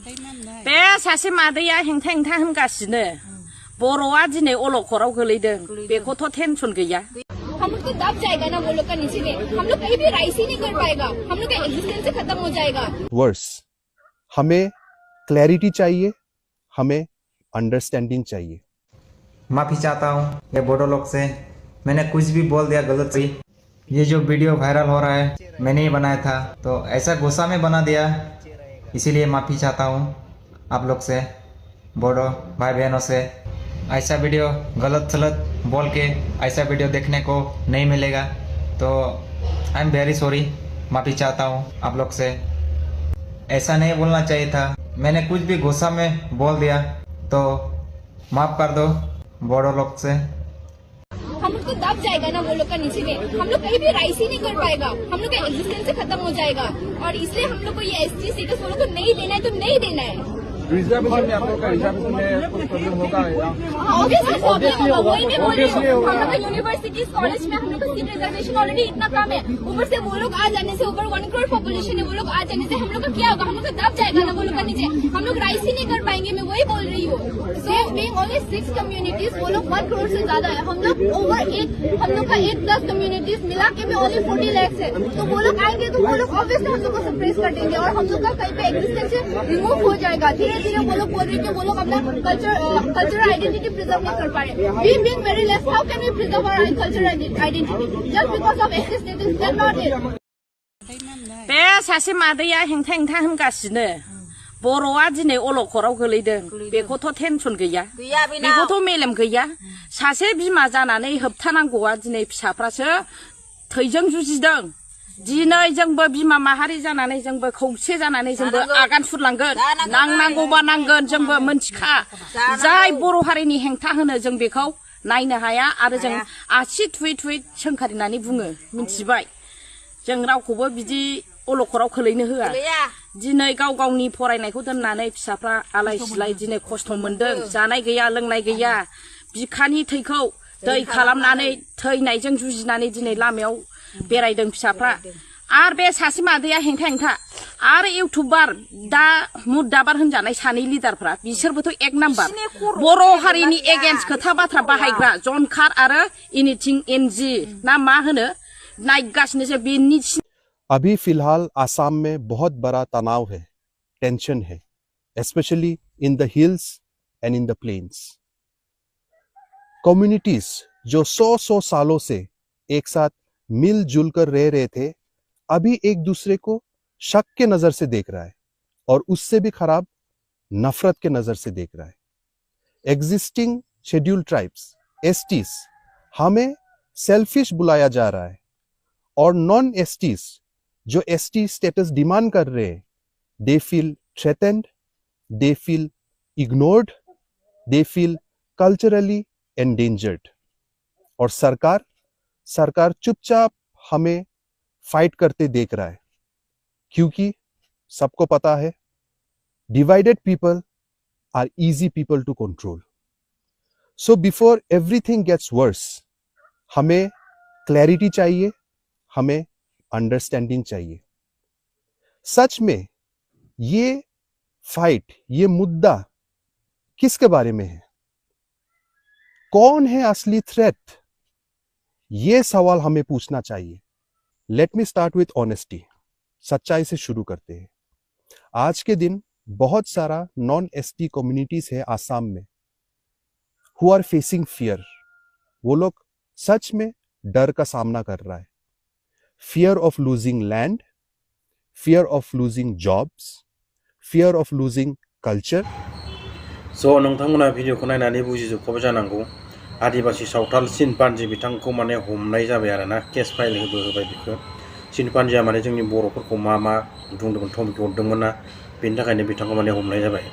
बे सासे मादैया हेंथा हेंथा होनगासिनो बर'आ दिनै अलखदाव गोलैदों बेखौथ' टेनसन गैया। हम लोग तो दब जाएगा ना वो लोग का नीचे में, हम लोग कहीं भी राइस ही नहीं कर पाएगा, हम लोग का एग्जिस्टेंस ही खत्म हो जाएगा। वर्स हमें क्लैरिटी चाहिए, हमें अंडरस्टैंडिंग चाहिए। माफी चाहता हूँ ये बोडो लोग से, मैंने कुछ भी बोल दिया गलत से। ये जो वीडियो वायरल हो रहा है मैंने ही बनाया था, तो ऐसा गुस्सा में बना दिया, इसीलिए माफी चाहता हूँ आप लोग से, बोडो भाई बहनों से। ऐसा वीडियो गलत सलत बोल के ऐसा वीडियो देखने को नहीं मिलेगा, तो आई एम वेरी सॉरी, माफी चाहता हूँ आप लोग से। ऐसा नहीं बोलना चाहिए था, मैंने कुछ भी गुस्सा में बोल दिया तो माफ कर दो बोडो लोग से। हम लोग तो दब जाएगा ना वो लोग का नीचे में, हम लोग कहीं भी राइस ही नहीं कर पाएगा, हम लोग का एग्जिस्टेंस ही खत्म हो जाएगा। और इसलिए हम लोग को ये एसटी स्टेटस वो लोग को नहीं देना है, तो नहीं देना है। रिजर्वेशन में आप लोग का रिजर्वेशन में कुछ प्रॉब्लम होगा? ऑब्वियसली प्रॉब्लम होगा, वही नहीं बोल रही हूँ। हम लोग का यूनिवर्सिटी कॉलेज में हम लोग का सीट रिजर्वेशन ऑलरेडी इतना कम है, ऊपर से वो लोग आ जाने से, ऊपर 1 करोड़ पॉपुलेशन है, वो लोग आ जाने से हम लोग का क्या होगा? हम लोग का दब जाएगा ना वो लोग का नीचे, हम लोग राइस ही नहीं कर पाएंगे, मैं वही बोल रही हूँ। सो बीइंग ओनली 6 कम्युनिटीज, वो लोग 1 करोड़ से ज्यादा है, हम लोग हम लोग का 1-10 कम्युनिटीज मिला के भी ओनली 40 लाख है। तो वो लोग आएंगे तो वो लोग ऑब्वियसली हम लोग को सप्रेस कर देंगे और हम लोग का कहीं पे एग्जिस्टेंस रिमूव हो जाएगा। धीरे धीरे वो लोग बोल रहे हैं कि वो लोग अपना कल्चरल आइडेंटिटी प्रिजर्व नहीं कर पा रहे। We being very less, how can we preserve our cultural identity just because of SC status? That's not it. बे सासे मादैया हेंथा हेंथा होनगासिनो बर'आ दिनै अलखदाव गोलैदों बेखौथ' टेनसन गैया, बेखौथ' मेलेम गैया। सासे बिमा जानानै होबथानांगौआ दिनै फिसाफ्रासो थैजों जुजिदों। दिनै जोंबो बिमा माहारि जानानै जोंबो खौसे जानानै जोंबो आगान सुरलांगोन, नांनांगौबा नांगोन। जोंबो मोनथिखा जाय बर' हारिनि हेंथा होनो जों बेखौ नायनो हाया आरो जों आसि थुयै थुयै सोंखारिनानै बुङो, मिथिबाय। जों रावखौबो बिदि अलखदाव खोलैनो होआ। दिनै गाव गावनि फरायनायखौ दोननानै फिसाफ्रा आलाय सिलाय दिनै खस्थ' मोनदों, जानाय गैया लोंनाय गैया, बिखानि थैखौ दै खालामनानै थैनायजों जुजिनानै दिनै लामायाव बेरायदों फिसाफ्रा। आरो बे सासे मादैया हेंथा हेंथा आरो इउटुबार दा मुदाबार होनजानाय सानै लिडारफ्रा बिसोरबोथ' 1 नाम्बार बर' हारिनि एगेन्स्ट खोथा बाथ्रा बाहायग्रा जनखार आरो एनिथिं एनजि ना मा होनो नायगासिनोसो बेनि। अभी फिलहाल आसाम में बहुत बड़ा तनाव है, टेंशन है, specially in the hills and in the plains. Communities जो 100 सालों से एक साथ मिलजुल कर रह रहे थे, अभी एक दूसरे को शक के नजर से देख रहा है और उससे भी खराब नफरत के नजर से देख रहा है। एग्जिस्टिंग शेड्यूल्ड ट्राइब्स एसटीज हमें सेल्फिश बुलाया जा रहा है और नॉन एसटीज जो एसटी स्टेटस डिमांड कर रहे हैं, they feel threatened, they feel ignored, they feel culturally endangered. और सरकार चुपचाप हमें फाइट करते देख रहा है, क्योंकि सबको पता है divided people are easy people to control. So before everything gets worse, हमें क्लैरिटी चाहिए, हमें अंडरस्टैंडिंग चाहिए। सच में ये फाइट, ये मुद्दा किसके बारे में है? कौन है असली थ्रेट? ये सवाल हमें पूछना चाहिए। Let me start with honesty. सच्चाई से शुरू करते हैं। आज के दिन बहुत सारा नॉन एसटी कम्युनिटीज है आसाम में, हु आर फेसिंग फियर। वो लोग सच में डर का सामना कर रहा है। Fear of losing land, fear of losing jobs, fear of losing culture. So नोंथांमोना भिडिअखौ नायनानै बुजिजोबखाबाय जानांगौ। आदिबासी सावथाल चिनपान्जि बिथांखौ माने हमनाय जाबाय आरोना, केस फाइल होबाय बिखौ। चिनपान्जिया माने जोंनि बर'फोरखौ मा बुंदोंमोन, धमखि हरदोंमोन ना, बेनि थाखायनो बिथांखौ माने हमनाय जाबाय।